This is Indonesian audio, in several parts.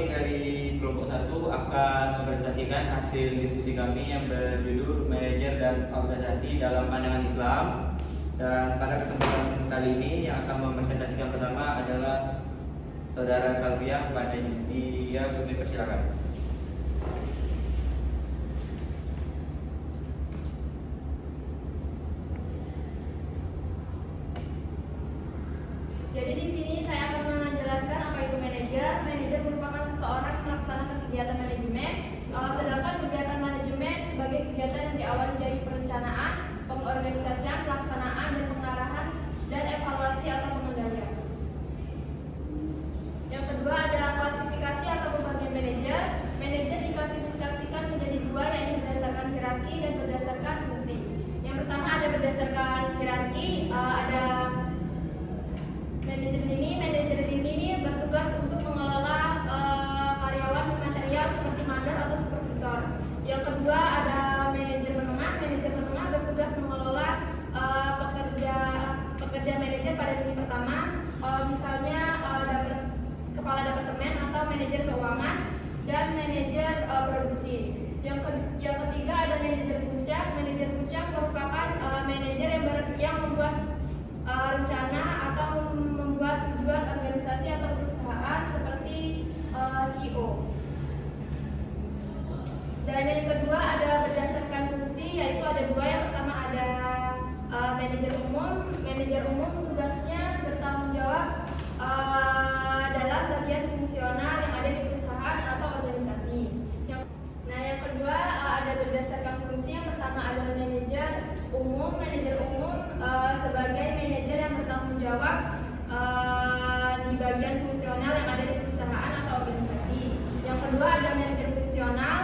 kami dari kelompok 1 akan mempresentasikan hasil diskusi kami yang berjudul Manajer dan Organisasi dalam Pandangan Islam. Dan pada kesempatan kali ini yang akan mempresentasikan pertama adalah Saudara Salvia. Pada dia kami persilakan. Jadi di sini saya akan menjelaskan apa itu manajer. Manajer merupakan seseorang yang melaksanakan kegiatan manajemen, sedangkan kegiatan manajemen sebagai kegiatan yang diawali dari perencanaan, pengorganisasian, pelaksanaan, dan pengarahan, dan evaluasi atau pengendalian. Yang kedua ada klasifikasi atau pembagian manajer. Manajer diklasifikasikan menjadi dua, yaitu berdasarkan hierarki dan berdasarkan fungsi. Yang pertama ada berdasarkan hierarki, ada manajer ini bertugas untuk mengelola karyawan dan material seperti mandor atau supervisor. Yang kedua ada manajer menengah. Manajer menengah bertugas mengelola pekerja manajer pada lini pertama, misalnya kepala departemen atau manajer keuangan dan manajer produksi. Yang ketiga ada manajer puncak. Manajer puncak merupakan manajer yang membuat rencana atau membuat tujuan organisasi atau perusahaan seperti CEO. Dan yang kedua ada berdasarkan fungsi, yaitu ada dua. Yang pertama ada manajer umum. Manajer umum tugasnya bertanggung jawab dalam bagian fungsional yang ada di perusahaan atau organisasi. Yang kedua ada berdasarkan fungsi. Yang pertama adalah manajer umum. Manajer umum sebagai manajer yang bertanggung jawab di bagian fungsional yang ada di perusahaan atau organisasi. Yang kedua ada manajer fungsional.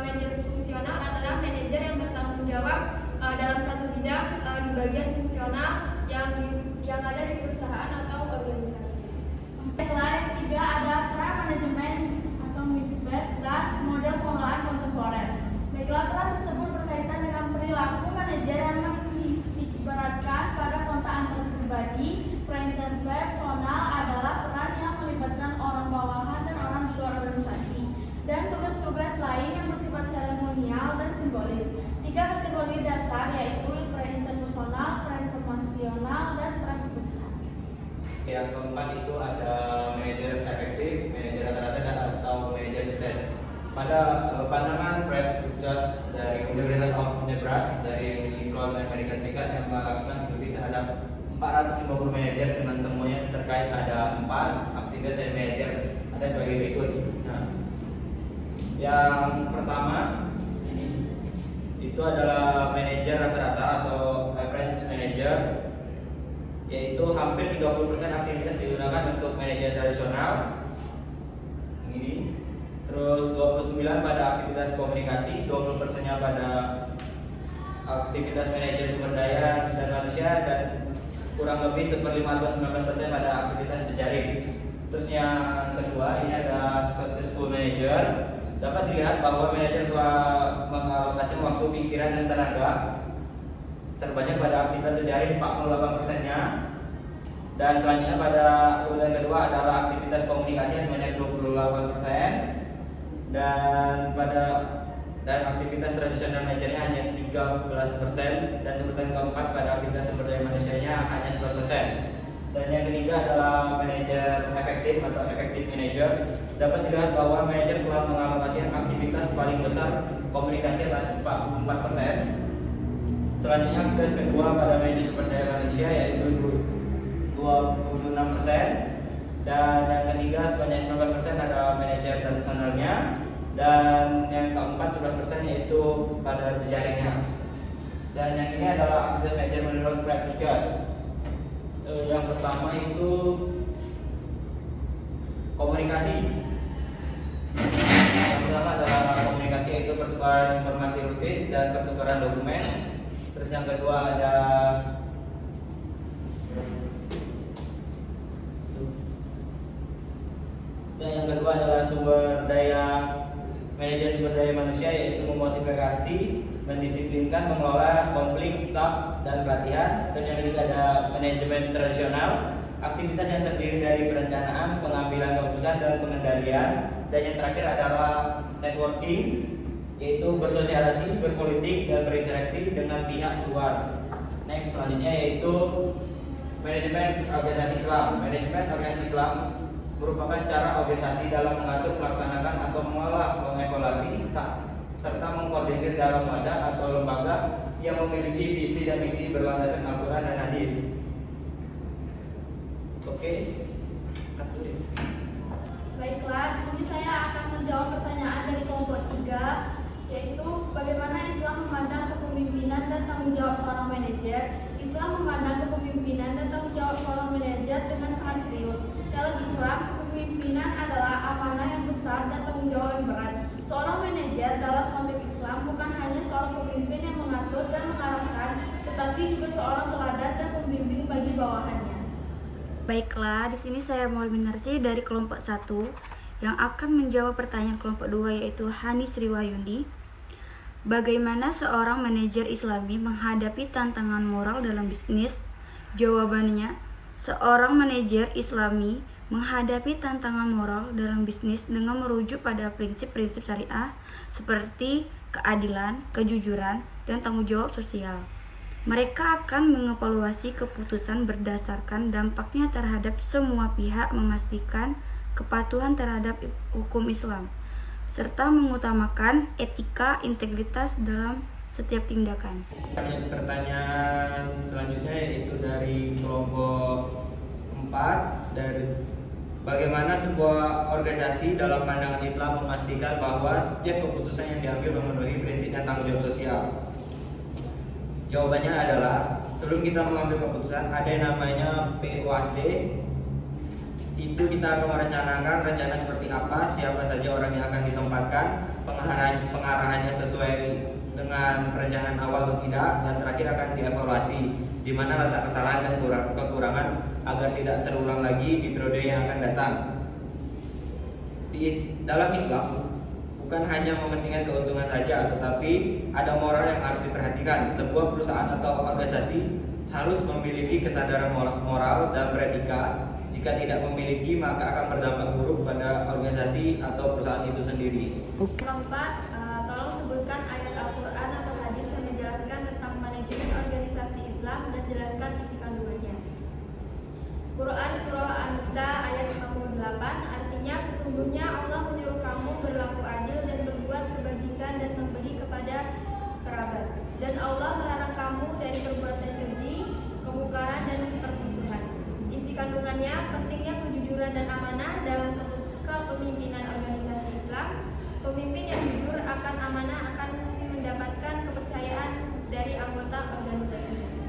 Manajer fungsional adalah manajer yang bertanggung jawab dalam satu bidang di bagian fungsional yang ada di perusahaan atau organisasi. Yang ketiga ada peran manajemen atau manajemen dan model pengelolaan kontemporer. Baiklah, peran tersebut berkaitan dengan perilaku manajer yang diibaratkan pada kontak antar pribadi. Peran interpersonal adalah peran yang melibatkan orang bawahan dan orang di luar organisasi, dan tugas-tugas lain yang bersifat seremonial dan simbolis. Tiga kategori dasar yaitu peran interpersonal, peran informasional, dan peran keputusan. Yang keempat itu ada manajer efektif, manajer rata-rata, dan atau manajer sukses. Pada pandangan Fred Hughes dari University of Nebraska dari Lincoln, Amerika Serikat, yang melakukan studi terhadap 450 manajer dengan temuannya terkait ada 4 aktivitas dari manajer, ada sebagai berikut. Nah, yang pertama itu adalah manajer rata-rata atau average manager, yaitu hampir 30% aktivitas digunakan untuk manajer tradisional. Ini. Terus 29 pada aktivitas komunikasi, 20%-nya pada aktivitas manajer sumber daya dan manusia, dan kurang lebih 15-19% pada aktivitas jejaring. Terus yang kedua ini ada successful manager. Dapat dilihat bahwa manajer telah mengalokasikan waktu, pikiran, dan tenaga terbanyak pada aktivitas jejaring 48%-nya. Dan selanjutnya pada urutan kedua adalah aktivitas komunikasi sebanyak 28%. Dan aktivitas tradisional manajernya hanya 13%, dan urutan keempat pada aktivitas sumber daya manusianya hanya 11%. Dan yang ketiga adalah manajer efektif atau effective manager. Dapat dilihat bahwa manajer telah mengalokasikan aktivitas paling besar komunikasi adalah 44%. Selanjutnya aktivitas kedua pada manajer sumber daya manusia yaitu 26%. Dan yang ketiga sebanyak 15% ada manajer tradisionalnya, dan yang keempat 11% yaitu pada jejaringnya. Dan yang ini adalah aktivitas manajer menurut Fred Hughes. Yang pertama itu komunikasi. Yang pertama adalah komunikasi, yaitu pertukaran informasi rutin dan pertukaran dokumen. Terus yang kedua ada adalah sumber daya, manajer sumber daya manusia, yaitu memotivasi, mendisiplinkan, mengelola konflik, staf, dan pelatihan. Dan yang ketiga ada manajemen tradisional, aktivitas yang terdiri dari perencanaan, pengambilan keputusan, dan pengendalian. Dan yang terakhir adalah networking, yaitu bersosialisasi, berpolitik, dan berinteraksi dengan pihak luar. Next, selanjutnya yaitu manajemen organisasi Islam. Manajemen organisasi Islam merupakan cara organisasi dalam mengatur, melaksanakan, atau mengolah, mengevaluasi, serta mengkoordinir dalam wadah atau lembaga yang memiliki visi dan misi berlandaskan Al-Quran dan Hadis. Oke. Baiklah, di sini saya akan menjawab pertanyaan dari kelompok 3, yaitu bagaimana Islam memandang kepemimpinan dan tanggung jawab seorang manajer. Islam memandang kepemimpinan dan tanggung jawab seorang manajer dengan sangat serius. Dalam Islam, kepemimpinan adalah amanah yang besar dan tanggung jawab yang berat. Seorang manajer dalam konteks Islam bukan hanya seorang pemimpin yang mengatur dan mengarahkan, tetapi juga seorang teladan dan pembimbing bagi bawahannya. Baiklah, di sini saya mau Minarsi dari kelompok 1 yang akan menjawab pertanyaan kelompok 2, yaitu Hani Sriwayundi. Bagaimana seorang manajer Islami menghadapi tantangan moral dalam bisnis? Jawabannya, seorang manajer Islami menghadapi tantangan moral dalam bisnis dengan merujuk pada prinsip-prinsip syariah seperti keadilan, kejujuran, dan tanggung jawab sosial. Mereka akan mengevaluasi keputusan berdasarkan dampaknya terhadap semua pihak, memastikan kepatuhan terhadap hukum Islam, serta mengutamakan etika integritas dalam setiap tindakan. Pertanyaan selanjutnya yaitu dari kelompok 4, dari bagaimana sebuah organisasi dalam pandangan Islam memastikan bahwa setiap keputusan yang diambil memenuhi prinsipnya tanggung jawab sosial. Jawabannya adalah, sebelum kita mengambil keputusan ada yang namanya POAC. Itu kita akan merencanakan rencana seperti apa, siapa saja orang yang akan ditempatkan, pengarahannya sesuai dengan perencanaan awal atau tidak, dan terakhir akan dievaluasi di mana letak kesalahan dan kekurangan agar tidak terulang lagi di periode yang akan datang. Di dalam Islam bukan hanya mementingkan keuntungan saja, tetapi ada moral yang harus diperhatikan. Sebuah perusahaan atau organisasi harus memiliki kesadaran moral dan beretika. Jika tidak memiliki, maka akan berdampak buruk pada organisasi atau perusahaan itu sendiri. Keempat, tolong sebutkan ayat Al-Quran atau hadis yang menjelaskan tentang manajemen organisasi Islam dan jelaskan isi kandungannya. Quran Surah An-Nisa ayat 58, artinya sesungguhnya Allah menyuruh kamu berlaku adil dan berbuat kebajikan dan memberi kepada kerabat. Dan Allah melarang kamu dari perbuatan keji, kemungkaran, dan permusuhan. Isi kandungannya pentingnya kejujuran dan amanah dalam kepemimpinan organisasi Islam. Pemimpin yang jujur akan amanah akan mendapatkan kepercayaan dari anggota organisasi.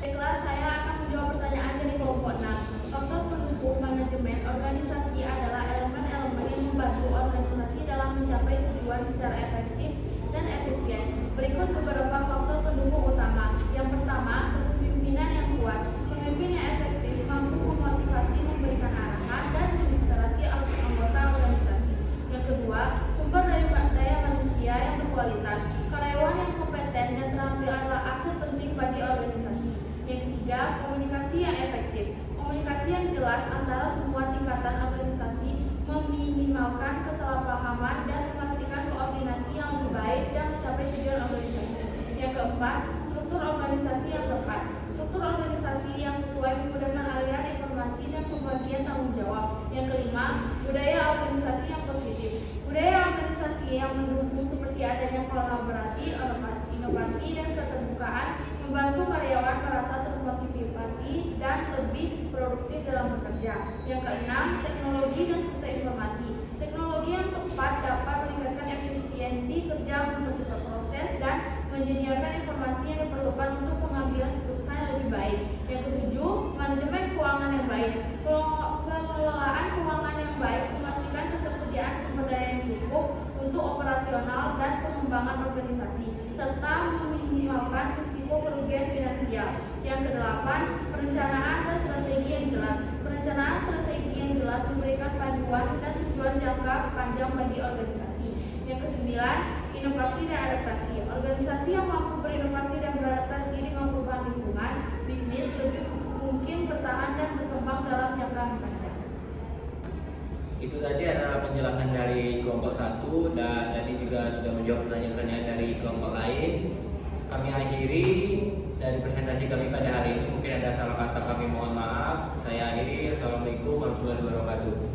Baiklah, saya akan menjawab pertanyaan dari kelompok 6. Faktor pendukung manajemen organisasi adalah elemen-elemen yang membantu organisasi dalam mencapai tujuan secara efektif dan efisien. Berikut beberapa faktor pendukung utama. Yang pertama, kepemimpinan yang kuat. Pemimpin yang efektif mampu memotivasi, memberikan arahan, dan menginspirasi anggota organisasi. Yang kedua, sumber daya manusia yang berkualitas. Karyawan yang kompeten dan terampil adalah aset penting bagi organisasi. Yang ketiga, komunikasi yang efektif. Komunikasi yang jelas antara semua tingkatan organisasi meminimalkan kesalahpahaman dan memastikan koordinasi yang lebih baik dan mencapai tujuan organisasi. Yang keempat, struktur organisasi yang tepat. Struktur organisasi yang sesuai memudahkan aliran informasi dan pembagian tanggung jawab. Yang kelima, budaya organisasi yang positif. Budaya organisasi yang mendukung seperti adanya kolaborasi, inovasi, dan keterbukaan membantu karyawan merasa termotivasi dan lebih produktif dalam bekerja. Yang keenam, teknologi dan sistem informasi. Teknologi yang tepat dapat meningkatkan efisiensi kerja, mempercepat proses, dan menyediakan informasi yang diperlukan untuk pengambilan keputusan yang lebih baik. Yang ketujuh, manajemen keuangan yang baik. Pengelolaan keuangan yang baik memastikan ketersediaan sumber daya yang cukup untuk operasional dan pengembangan organisasi, serta meminimalkan risiko kerugian finansial. Yang kedelapan, perencanaan dan strategi yang jelas. Perencanaan strategi yang jelas memberikan panduan dan tujuan jangka panjang bagi organisasi. Yang kesembilan, inovasi dan adaptasi. Organisasi yang mampu berinovasi dan beradaptasi dengan perubahan lingkungan bisnis lebih mungkin bertahan dan berkembang dalam jangka 4 jam. Itu tadi adalah penjelasan dari kelompok 1 dan tadi juga sudah menjawab pertanyaan-pertanyaan dari kelompok lain. Kami akhiri dari presentasi kami pada hari ini. Mungkin ada salah kata, kami mohon maaf. Saya akhiri. Assalamualaikum warahmatullahi wabarakatuh.